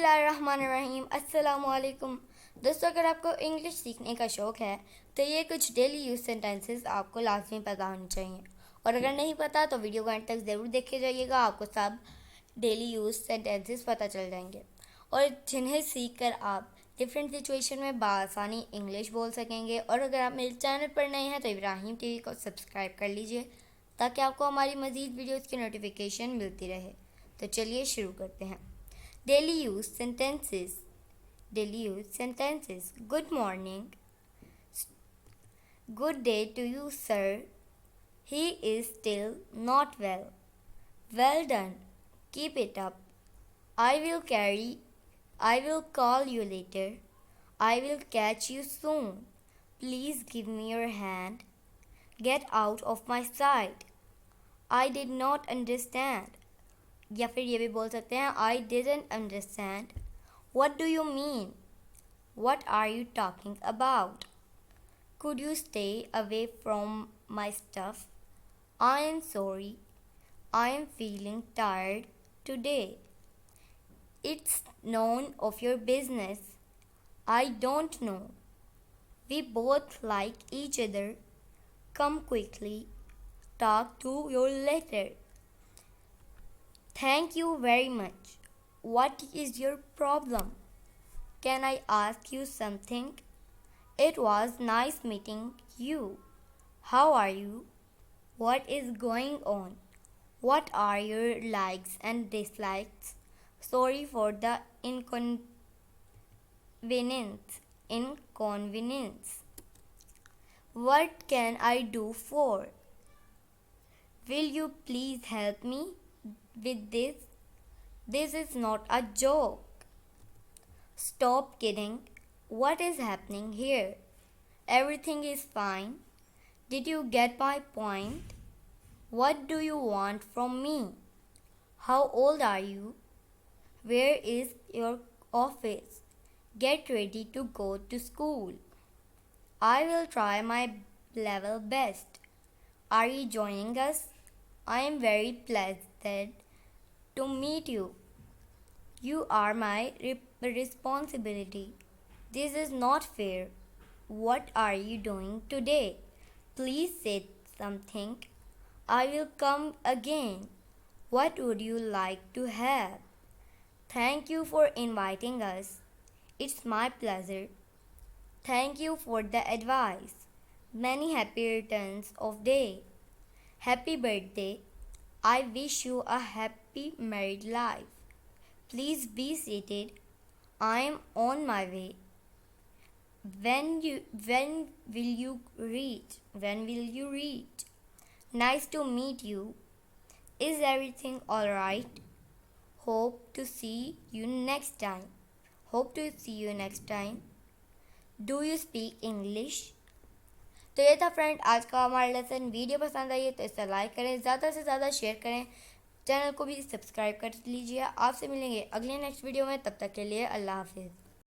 बिस्मिल्लाहिर्रहमानिर्रहीम अस्सलामुअलैकुम। दोस्तों, अगर आपको इंग्लिश सीखने का शौक़ है तो ये कुछ डेली यूज़ सेंटेंसेस आपको लाजमी पता होने चाहिए, और अगर नहीं पता तो वीडियो को एंड तक ज़रूर देखे जाइएगा। आपको सब डेली यूज़ सेंटेंसेस पता चल जाएंगे और जिन्हें सीख कर आप डिफरेंट सिचुएशन में बआसानी इंग्लिश बोल सकेंगे। और अगर आप मेरे चैनल पर नए हैं तो इब्राहिम टीवी को सब्सक्राइब कर लीजिए ताकि आपको हमारी मज़ीद वीडियोज़ की नोटिफिकेशन मिलती रहे। तो चलिए शुरू करते हैं। Daily use sentences. Daily use sentences. Good morning. Good day to you, sir. He is still not well. Well done. Keep it up. I will call you later. I will catch you soon. Please give me your hand. Get out of my sight. I did not understand. या फिर ये भी बोल सकते हैं I didn't understand. What do you mean? What are you talking about? Could you stay away from my stuff? I am sorry. I am feeling tired today. It's none of your business. I don't know. We both like each other. Come quickly. Talk to you later. Thank you very much. What is your problem? Can I ask you something? It was nice meeting you. How are you? What is going on? What are your likes and dislikes? Sorry for the inconvenience. What can I do for? Will you please help me with this? This is not a joke. Stop kidding. What is happening here? Everything is fine. Did you get my point? What do you want from me? How old are you? Where is your office? Get ready to go to school. I will try my level best. Are you joining us? I am very pleased to meet you. You are my responsibility. This is not fair. What are you doing today? Please say something. I will come again. What would you like to have? Thank you for inviting us. It's my pleasure. Thank you for the advice. Many happy returns of day. Happy birthday. I wish you a happy married life. Please be seated. I am on my way. When will you reach? When will you reach? Nice to meet you. Is everything all right? Hope to see you next time. Hope to see you next time. Do you speak English? तो ये था friend आज का हमारा lesson. Video पसंद आई है तो इसे लाइक करें, ज़्यादा से ज़्यादा शेयर करें, चैनल को भी सब्सक्राइब कर लीजिए। आपसे मिलेंगे अगले नेक्स्ट वीडियो में, तब तक के लिए अल्लाह हाफिज़।